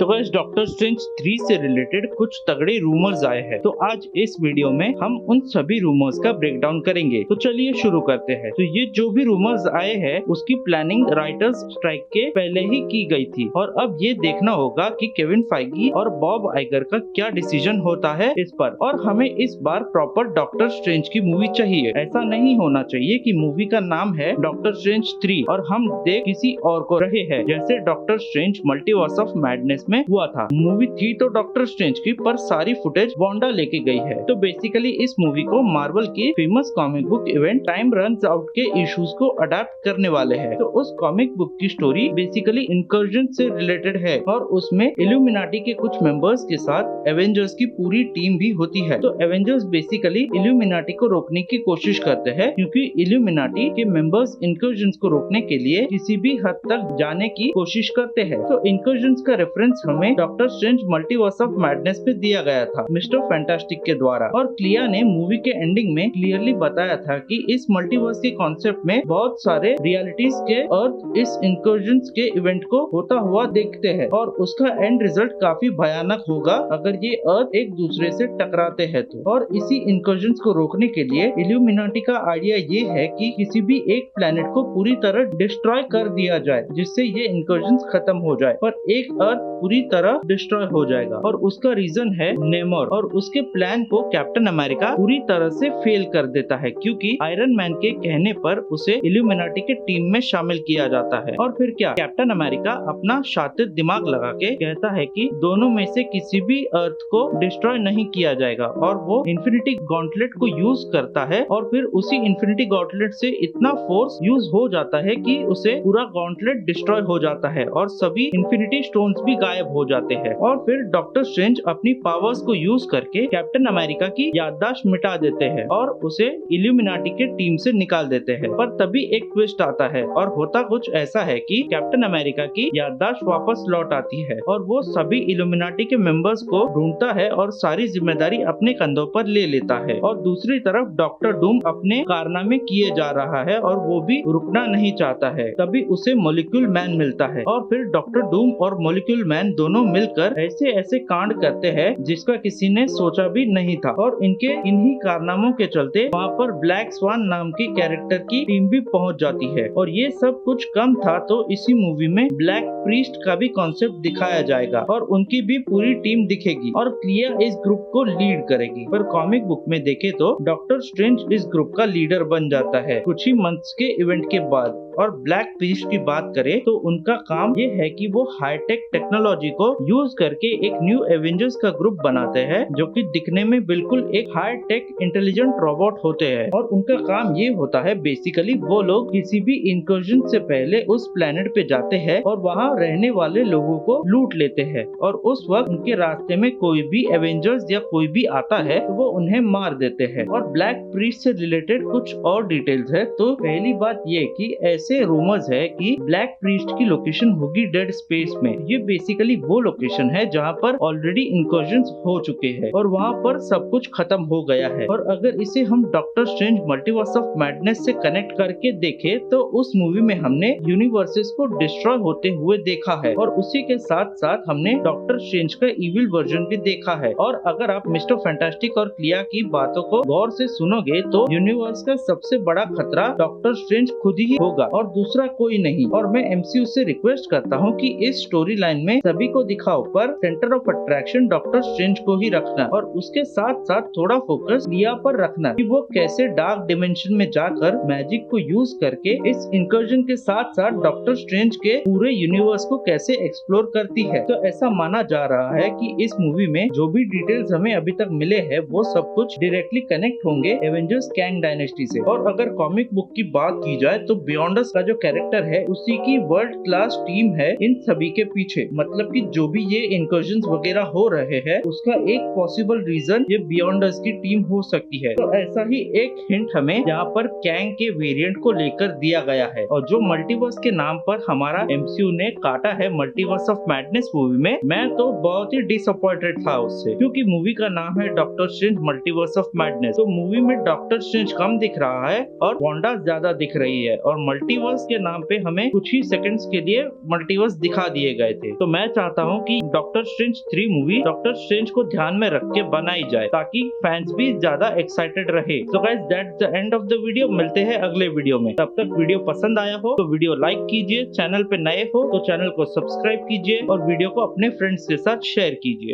तो guys doctor strange 3 से related कुछ तगड़े रूमर्स आए हैं। तो आज इस वीडियो में हम उन सभी रूमर्स का ब्रेकडाउन करेंगे। तो चलिए शुरू करते हैं। तो ये जो भी रूमर्स आए हैं उसकी प्लानिंग राइटर्स स्ट्राइक के पहले ही की गई थी और अब ये देखना होगा कि केविन फाइगी और बॉब आइगर का क्या डिसीजन होता है इस पर। और हमें इस बार प्रॉपर डॉक्टर स्ट्रेंज की मूवी चाहिए। ऐसा नहीं होना चाहिए कि मूवी का नाम है डॉक्टर स्ट्रेंज 3 और हम देख किसी और को रहे हैं, जैसे doctor strange multiverse of madness में हुआ था। मूवी थी तो डॉक्टर स्ट्रेंज की, पर सारी फुटेज वांडा लेके गई है। तो बेसिकली इस मूवी को मार्वल की famous comic book event time runs out के इश्यूज को अडेप्ट करने वाले हैं। तो उस कॉमिक बुक की स्टोरी बेसिकली इंकर्जन से रिलेटेड है और उसमें इल्यूमिनाटी के कुछ मेंबर्स के साथ एवेंजर्स की पूरी टीम भी होती है। तो एवेंजर्स बेसिकली इल्यूमिनाटी को रोकने की कोशिश करते हैं, क्योंकि इल्यूमिनाटी के मेंबर्स इंकर्जन को रोकने के लिए किसी भी हद तक जाने की कोशिश करते हैं। तो इंकर्जन का रेफरेंस हमें doctor strange multiverse of madness पे दिया गया था मिस्टर फैंटास्टिक के द्वारा। और क्लिया ने मूवी के एंडिंग में क्लियरली बताया था कि इस मल्टीवर्स के कॉन्सेप्ट में बहुत सारे रियलिटीज के अर्थ इस इंकर्जन के इवेंट को होता हुआ देखते हैं और उसका एंड रिजल्ट काफी भयानक होगा अगर ये अर्थ एक दूसरे से टकराते हैं तो। और इसी इंकर्जन को रोकने के लिए इल्यूमिनाटी का आइडिया ये है कि किसी भी एक प्लेनेट को पूरी तरह डिस्ट्रॉय कर दिया जाए, जिससे ये इंकर्जन खत्म हो जाए। पर एक अर्थ पूरी तरह डिस्ट्रॉय हो जाएगा और उसका रीजन है नेमोर। और उसके प्लान को कैप्टन अमेरिका पूरी तरह से फेल कर देता है, क्योंकि आयरन मैन के कहने पर उसे इल्यूमिनाटी के टीम में शामिल किया जाता है। और फिर क्या, कैप्टन अमेरिका अपना शातिर दिमाग लगा के कहता है कि दोनों में से किसी भी अर्थ को डिस्ट्रॉय नहीं किया जाएगा और वो इन्फिनिटी गॉन्टलेट को यूज करता है। और फिर उसी इन्फिनिटी गॉन्टलेट से इतना फोर्स यूज हो जाता है कि उसे पूरा गॉन्टलेट डिस्ट्रॉय हो जाता है और सभी इन्फिनिटी स्टोन्स भी गायब हो जाते हैं। और फिर डॉक्टर स्ट्रेंज अपनी पावर्स को यूज करके कैप्टन अमेरिका की याददाश्त मिटा देते हैं और उसे इल्यूमिनाटी के टीम से निकाल देते हैं। पर तभी एक ट्विस्ट आता है और होता कुछ ऐसा है कि कैप्टन अमेरिका की याददाश्त वापस लौट आती है और वो सभी इल्यूमिनाटी के मेंबर्स को ढूंढता है और सारी जिम्मेदारी अपने कंधों पर ले लेता है। और दूसरी तरफ डॉक्टर डूम अपने कारनामे किए जा रहा है और वो भी रुकना नहीं चाहता है। तभी उसे मॉलिक्यूल मैन मिलता है और फिर डॉक्टर डूम और मॉलिक्यूल मैन दोनों मिलकर ऐसे ऐसे कांड करते हैं जिसका किसी ने सोचा भी नहीं था। और इनके इन्हीं कारनामों के चलते वहाँ पर ब्लैक स्वान नाम की कैरेक्टर की टीम भी पहुँच जाती है। और ये सब कुछ कम था तो इसी मूवी में ब्लैक प्रीस्ट का भी कॉन्सेप्ट दिखाया जाएगा और उनकी भी पूरी टीम दिखेगी और क्लिया इस ग्रुप को लीड करेगी। पर कॉमिक बुक में देखे तो डॉक्टर स्ट्रेंज इस ग्रुप का लीडर बन जाता है कुछ ही मंथ्स के इवेंट के बाद। और ब्लैक प्रीस्ट की बात करें तो उनका काम ये है कि वो हाईटेक टेक्नोलॉजी को यूज करके एक न्यू एवेंजर्स का ग्रुप बनाते हैं, जो कि दिखने में बिल्कुल एक हाईटेक इंटेलिजेंट रोबोट होते हैं। और उनका काम ये होता है बेसिकली वो लोग किसी भी इंकर्जन से पहले उस प्लेनेट पे जाते हैं और वहाँ रहने वाले लोगों को लूट लेते हैं। और उस वक्त उनके रास्ते में कोई भी एवेंजर्स या कोई भी आता है तो वो उन्हें मार देते हैं। और ब्लैक प्रीस्ट से रिलेटेड कुछ और डिटेल्स है। तो पहली बात ये कि ऐसे रूमर्स है कि ब्लैक प्रीस्ट की लोकेशन होगी डेड स्पेस में। ये बेसिकली वो लोकेशन है जहाँ पर ऑलरेडी इंकर्जन्स हो चुके हैं और वहाँ पर सब कुछ खत्म हो गया है। और अगर इसे हम doctor strange multiverse of madness से कनेक्ट करके देखें तो उस मूवी में हमने यूनिवर्सेस को डिस्ट्रॉय होते हुए देखा है और उसी के साथ साथ हमने डॉक्टर स्ट्रेंज का इविल वर्जन भी देखा है। और अगर आप मिस्टर फैंटास्टिक और क्लिया की बातों को गौर से सुनोगे तो यूनिवर्स का सबसे बड़ा खतरा डॉक्टर स्ट्रेंज खुद ही होगा और दूसरा कोई नहीं। और मैं एमसीयू से रिक्वेस्ट करता हूँ कि इस स्टोरी लाइन में सभी को दिखाओ, पर centre of attraction doctor strange को ही रखना और उसके साथ साथ थोड़ा फोकस क्लिया पर रखना कि वो कैसे डार्क डिमेंशन में जाकर मैजिक को यूज करके इस इंकर्जन के साथ साथ डॉक्टर स्ट्रेंज के पूरे यूनिवर्स को कैसे एक्सप्लोर करती है। तो ऐसा माना जा रहा है कि इस मूवी में जो भी डिटेल्स हमें अभी तक मिले हैं वो सब कुछ डायरेक्टली कनेक्ट होंगे एवेंजर्स कैंग डायनेस्टी से। और अगर कॉमिक बुक की बात की जाए तो बियॉन्डर्स का जो कैरेक्टर है उसी की वर्ल्ड क्लास टीम है इन सभी के पीछे। मतलब कि जो भी ये इंकर्जन वगैरह हो रहे हैं उसका एक पॉसिबल रीजन ये बियॉन्डर्स की टीम हो सकती है। तो ऐसा ही एक हिंट हमें यहाँ पर कैंग के वेरिएंट को लेकर दिया गया है और जो मल्टीवर्स के नाम पर हमारा एमसीयू ने काटा है मल्टीवर्स ऑफ मैडनेस मूवी में, मैं तो बहुत ही डिसअपॉइंटेड था उससे, क्योंकि मूवी का नाम है doctor strange multiverse of madness. तो मूवी में डॉक्टर स्ट्रेंज कम दिख रहा है और वांडा ज्यादा दिख रही है, और मल्टीवर्स के नाम पे हमें कुछ ही सेकंड्स के लिए मल्टीवर्स दिखा दिए गए थे। तो मैं चाहता हूँ कि doctor strange 3 movie doctor strange को ध्यान में रख के बनाई जाए, ताकि फैंस भी ज्यादा एक्साइटेड रहे। So guys, that's the end of the video. मिलते हैं अगले वीडियो में। तब तक वीडियो पसंद आया हो तो वीडियो लाइक कीजिए, चैनल पे नए हो तो चैनल को सब्सक्राइब कीजिए और वीडियो को अपने फ्रेंड्स के साथ शेयर कीजिए।